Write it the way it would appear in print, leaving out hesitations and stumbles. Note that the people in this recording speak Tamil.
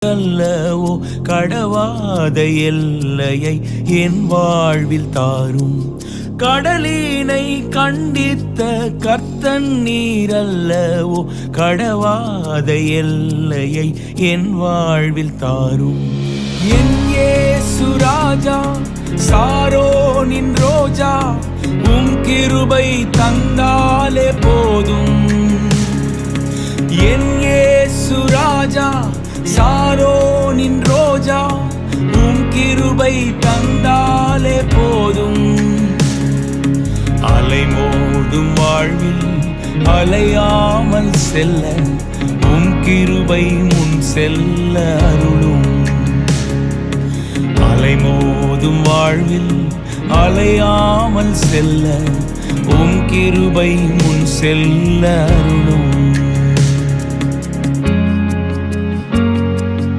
அல்லவோ கடவாத எல்லையை என் வாழ்வில் தாரும். கடலினை கண்டித்த கர்த்தன் நீரல்லவோ கடவாத எல்லையை என் வாழ்வில் தாரும். என் இயேசு ராஜா சாரோனின் ரோஜா உம் கிருபை தந்தாலே போதும். என் இயேசு ராஜா சாரோனின் ரோஜா உம் கிருபை தந்தாலே போதும். அலைமோதும் வாழ்வில் அலையாமல் செல்ல உம் கிருபை முன் செல்ல அருளும். அலைமோதும் வாழ்வில் அலையாமல் செல்ல உம் கிருபை முன் செல்ல அருளும்.